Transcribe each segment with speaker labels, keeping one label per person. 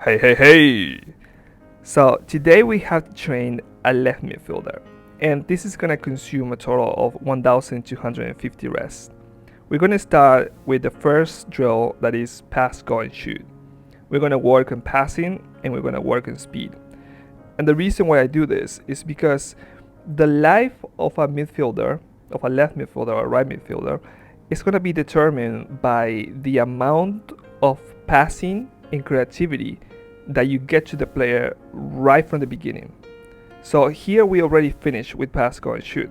Speaker 1: Hey! So today we have to train a left midfielder, and this is gonna consume a total of 1,250 rests. We're gonna start with the first drill, that is pass, go, and shoot. We're gonna work on passing and we're gonna work on speed. And the reason why I do this is because the life of a midfielder, of a left midfielder or right midfielder, is gonna be determined by the amount of passing and creativity that you get to the player right from the beginning. So here we already finished with pass, go, and shoot.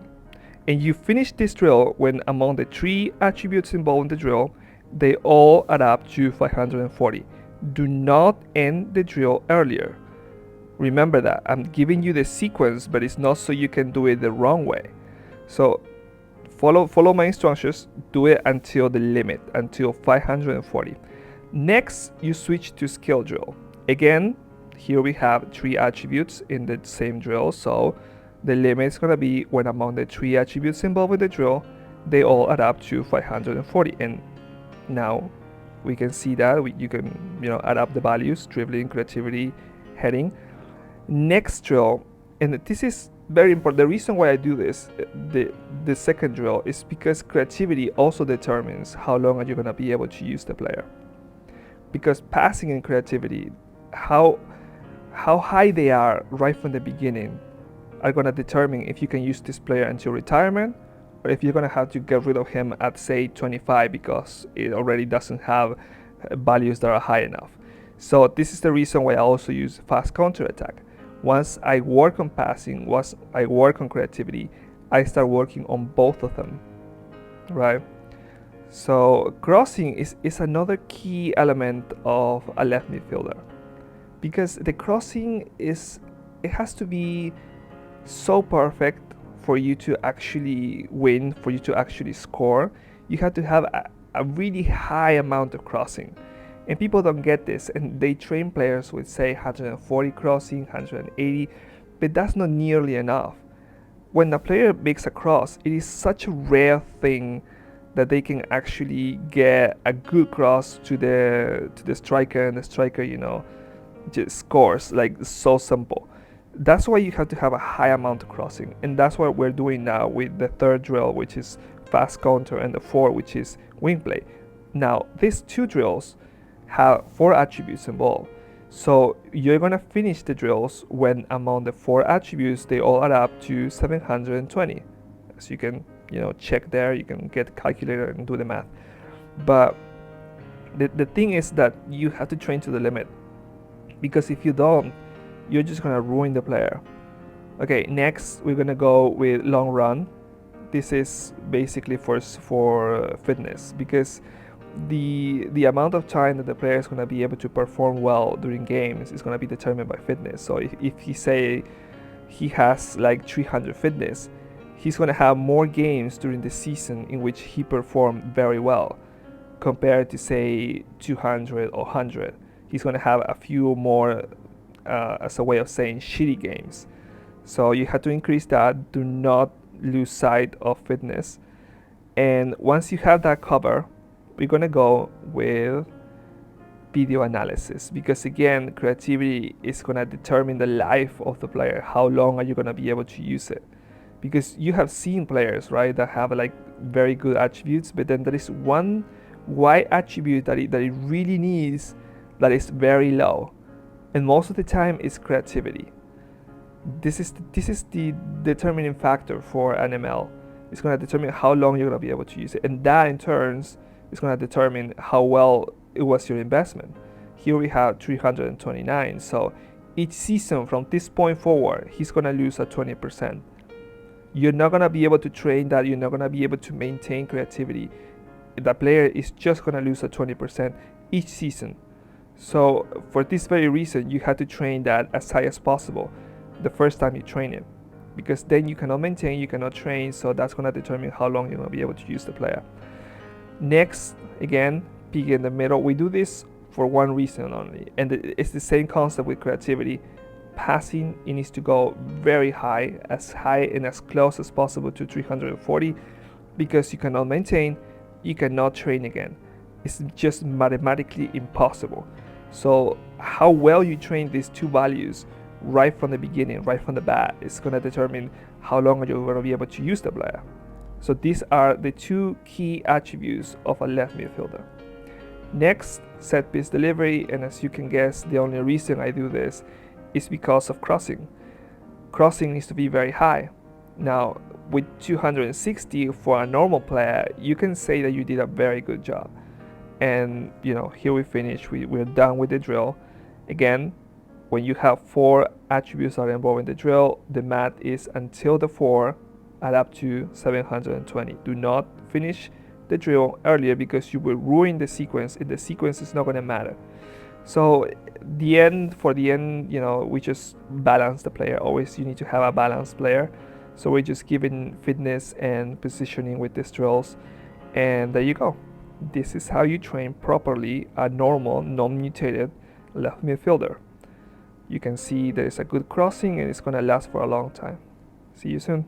Speaker 1: And you finish this drill when among the 3 attributes involved in the drill, they all add up to 540. Do not end the drill earlier. Remember that I'm giving you the sequence, but it's not so you can do it the wrong way. So follow my instructions, do it until the limit, until 540. Next, you switch to skill drill. Again, here we have 3 attributes in the same drill, so the limit is going to be when among the 3 attributes involved with the drill, they all add up to 540. And now we can see that you can add up the values: dribbling, creativity, heading. Next drill, and this is very important. The reason why I do this, the second drill, is because creativity also determines how long are you going to be able to use the player. Because passing and creativity, how high they are right from the beginning, are going to determine if you can use this player until retirement, or if you're going to have to get rid of him at, say, 25 because it already doesn't have values that are high enough. So this is the reason why I also use fast counter attack. Once I work on passing, once I work on creativity, I start working on both of them, right? So crossing is another key element of a left midfielder, because the crossing it has to be so perfect for you to actually win, for you to actually score. You have to have a really high amount of crossing, and people don't get this, and they train players with, say, 140 crossing, 180, but that's not nearly enough. When a player makes a cross, it is such a rare thing that they can actually get a good cross to the striker, and the striker just scores. Like, so simple. That's why you have to have a high amount of crossing, and that's what we're doing now with the third drill, which is fast counter, and the 4, which is wing play. Now these 2 drills have 4 attributes involved, so you're gonna finish the drills when among the 4 attributes they all add up to 720. As you can check there, you can get a calculator and do the math. But the thing is that you have to train to the limit, because if you don't, you're just gonna ruin the player. Okay, next we're gonna go with long run. This is basically for fitness, because the amount of time that the player is gonna be able to perform well during games is gonna be determined by fitness. So if he say he has like 300 fitness, he's going to have more games during the season in which he performed very well compared to, say, 200 or 100. He's going to have a few more, as a way of saying, shitty games. So you have to increase that. Do not lose sight of fitness. And once you have that covered, we're going to go with video analysis, because again, creativity is going to determine the life of the player. How long are you going to be able to use it? Because you have seen players, right, that have like very good attributes, but then there is one white attribute that it really needs that is very low, and most of the time it's creativity. This is the determining factor for an ML. It's going to determine how long you're going to be able to use it, and that in turns is going to determine how well it was your investment. Here we have 329, so each season from this point forward, he's going to lose at 20%. You're not going to be able to train that. You're not going to be able to maintain creativity. The player is just going to lose at 20% each season. So for this very reason, you have to train that as high as possible the first time you train it, because then you cannot maintain, you cannot train, so that's going to determine how long you're going to be able to use the player. Next, again, peak in the middle. We do this for one reason only, and it's the same concept with creativity. Passing, it needs to go very high and as close as possible to 340, because you cannot maintain, you cannot train again. It's just mathematically impossible. So how well you train these two values right from the beginning, right from the bat, is going to determine how long you're going to be able to use the player. So these are the two key attributes of a left midfielder. Next, set piece delivery, and as you can guess, the only reason I do this is because of crossing. Crossing needs to be very high. Now, with 260 for a normal player, you can say that you did a very good job. And here we finish. We're done with the drill. Again, when you have 4 attributes that are involved in the drill, the math is until the 4 add up to 720. Do not finish the drill earlier because you will ruin the sequence, and the sequence is not going to matter. So for the end, we just balance the player. Always you need to have a balanced player. So we're just giving fitness and positioning with these drills, and there you go. This is how you train properly a normal, non-mutated left midfielder. You can see there's a good crossing and it's going to last for a long time. See you soon.